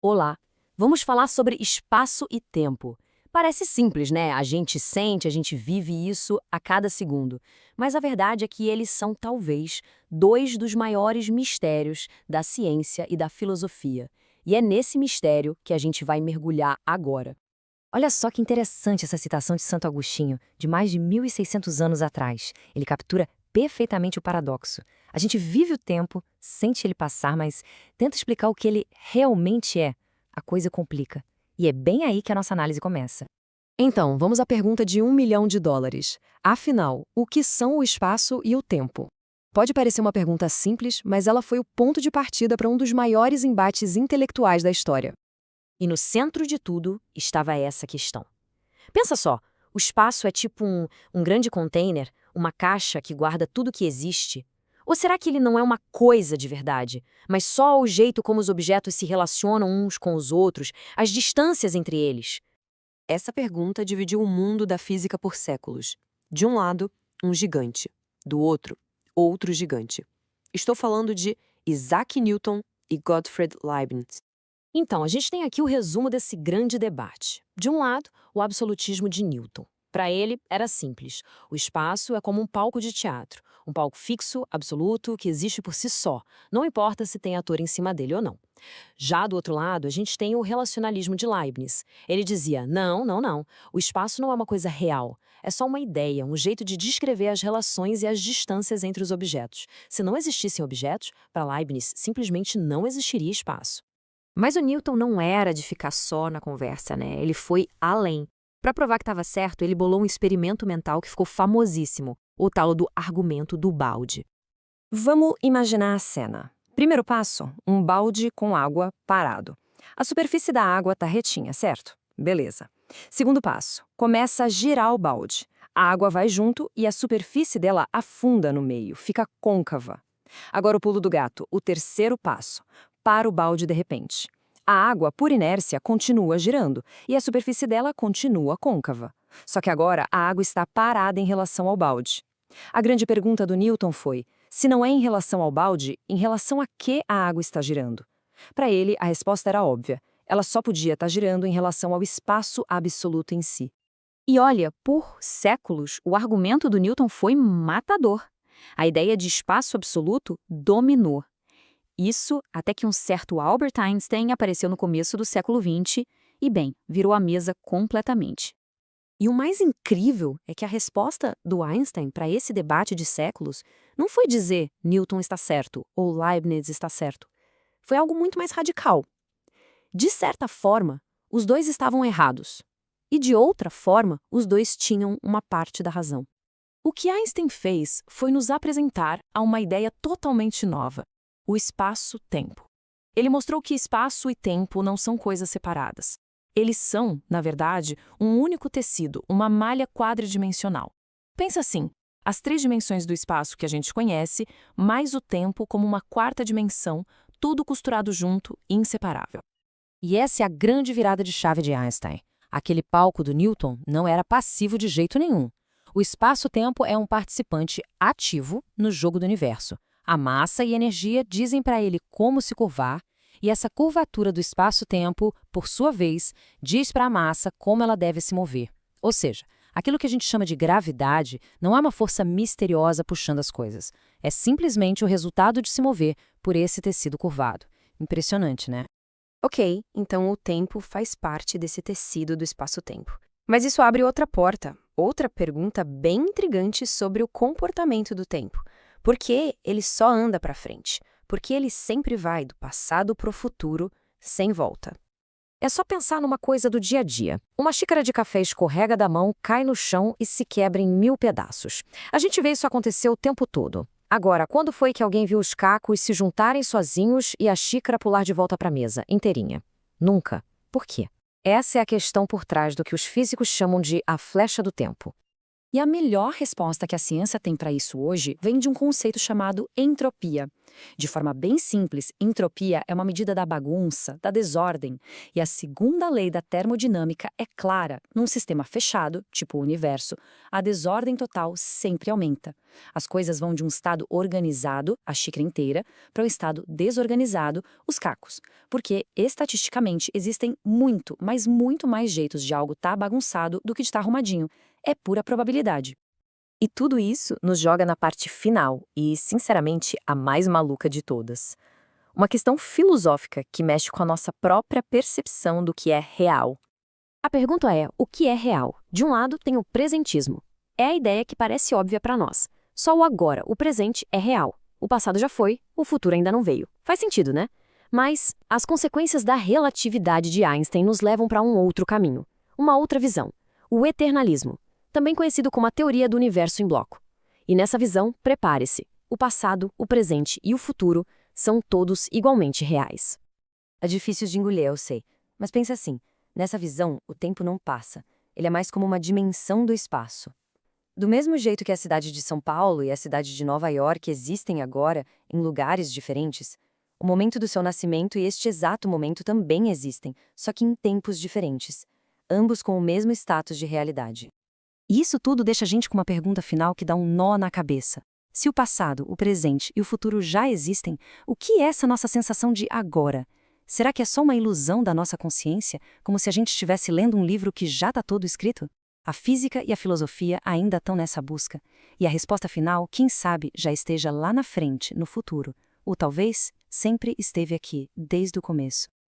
Olá, vamos falar sobre espaço e tempo. Parece simples, né? A gente sente, a gente vive isso a cada segundo. Mas a verdade é que eles são, talvez, dois dos maiores mistérios da ciência e da filosofia. E é nesse mistério que a gente vai mergulhar agora. Olha só que interessante essa citação de Santo Agostinho, de mais de 1600 anos atrás. Ele captura perfeitamente o paradoxo. A gente vive o tempo, sente ele passar, mas tenta explicar o que ele realmente é. A coisa complica. E é bem aí que a nossa análise começa. Então, vamos à pergunta de US$ 1 milhão. Afinal, o que são o espaço e o tempo? Pode parecer uma pergunta simples, mas ela foi o ponto de partida para um dos maiores embates intelectuais da história. E no centro de tudo estava essa questão. Pensa só, o espaço é tipo um grande container, uma caixa que guarda tudo que existe? Ou será que ele não é uma coisa de verdade, mas só o jeito como os objetos se relacionam uns com os outros, as distâncias entre eles? Essa pergunta dividiu o mundo da física por séculos. De um lado, um gigante. Do outro, outro gigante. Estou falando de Isaac Newton e Gottfried Leibniz. Então, a gente tem aqui o resumo desse grande debate. De um lado, o absolutismo de Newton. Para ele, era simples. O espaço é como um palco de teatro. Um palco fixo, absoluto, que existe por si só. Não importa se tem ator em cima dele ou não. Já do outro lado, a gente tem o relacionalismo de Leibniz. Ele dizia, não, não, não. O espaço não é uma coisa real. É só uma ideia, um jeito de descrever as relações e as distâncias entre os objetos. Se não existissem objetos, para Leibniz simplesmente não existiria espaço. Mas o Newton não era de ficar só na conversa, né? Ele foi além. Para provar que estava certo, ele bolou um experimento mental que ficou famosíssimo, o tal do argumento do balde. Vamos imaginar a cena. Primeiro passo, um balde com água parado. A superfície da água está retinha, certo? Beleza. Segundo passo, começa a girar o balde. A água vai junto e a superfície dela afunda no meio, fica côncava. Agora o pulo do gato, o terceiro passo. Para o balde de repente. A água, por inércia, continua girando e a superfície dela continua côncava. Só que agora a água está parada em relação ao balde. A grande pergunta do Newton foi: se não é em relação ao balde, em relação a que a água está girando? Para ele, a resposta era óbvia. Ela só podia estar girando em relação ao espaço absoluto em si. E olha, por séculos, o argumento do Newton foi matador. A ideia de espaço absoluto dominou. Isso até que um certo Albert Einstein apareceu no começo do século XX e, bem, virou a mesa completamente. E o mais incrível é que a resposta do Einstein para esse debate de séculos não foi dizer Newton está certo ou Leibniz está certo. Foi algo muito mais radical. De certa forma, os dois estavam errados. E de outra forma, os dois tinham uma parte da razão. O que Einstein fez foi nos apresentar a uma ideia totalmente nova: o espaço-tempo. Ele mostrou que espaço e tempo não são coisas separadas. Eles são, na verdade, um único tecido, uma malha quadridimensional. Pensa assim, as três dimensões do espaço que a gente conhece, mais o tempo como uma quarta dimensão, tudo costurado junto e inseparável. E essa é a grande virada de chave de Einstein. Aquele palco do Newton não era passivo de jeito nenhum. O espaço-tempo é um participante ativo no jogo do universo. A massa e a energia dizem para ele como se curvar, e essa curvatura do espaço-tempo, por sua vez, diz para a massa como ela deve se mover. Ou seja, aquilo que a gente chama de gravidade não é uma força misteriosa puxando as coisas. É simplesmente o resultado de se mover por esse tecido curvado. Impressionante, né? Ok, então o tempo faz parte desse tecido do espaço-tempo. Mas isso abre outra porta, outra pergunta bem intrigante sobre o comportamento do tempo. Por que ele só anda para frente? Por que ele sempre vai do passado para o futuro, sem volta? É só pensar numa coisa do dia a dia. Uma xícara de café escorrega da mão, cai no chão e se quebra em 1000 pedaços. A gente vê isso acontecer o tempo todo. Agora, quando foi que alguém viu os cacos se juntarem sozinhos e a xícara pular de volta para a mesa, inteirinha? Nunca. Por quê? Essa é a questão por trás do que os físicos chamam de a flecha do tempo. E a melhor resposta que a ciência tem para isso hoje vem de um conceito chamado entropia. De forma bem simples, entropia é uma medida da bagunça, da desordem. E a segunda lei da termodinâmica é clara: num sistema fechado, tipo o universo, a desordem total sempre aumenta. As coisas vão de um estado organizado, a xícara inteira, para um estado desorganizado, os cacos. Porque, estatisticamente, existem muito, mas muito mais jeitos de algo estar bagunçado do que de estar arrumadinho. É pura probabilidade. E tudo isso nos joga na parte final e, sinceramente, a mais maluca de todas. Uma questão filosófica que mexe com a nossa própria percepção do que é real. A pergunta é: o que é real? De um lado, tem o presentismo. É a ideia que parece óbvia para nós. Só o agora, o presente, é real. O passado já foi, o futuro ainda não veio. Faz sentido, né? Mas as consequências da relatividade de Einstein nos levam para um outro caminho. Uma outra visão. O eternalismo, também conhecido como a teoria do universo em bloco. E nessa visão, prepare-se. O passado, o presente e o futuro são todos igualmente reais. É difícil de engolir, eu sei. Mas pensa assim, nessa visão, o tempo não passa. Ele é mais como uma dimensão do espaço. Do mesmo jeito que a cidade de São Paulo e a cidade de Nova York existem agora, em lugares diferentes, o momento do seu nascimento e este exato momento também existem, só que em tempos diferentes, ambos com o mesmo status de realidade. E isso tudo deixa a gente com uma pergunta final que dá um nó na cabeça. Se o passado, o presente e o futuro já existem, o que é essa nossa sensação de agora? Será que é só uma ilusão da nossa consciência, como se a gente estivesse lendo um livro que já está todo escrito? A física e a filosofia ainda estão nessa busca. E a resposta final, quem sabe, já esteja lá na frente, no futuro. Ou talvez sempre esteve aqui, desde o começo.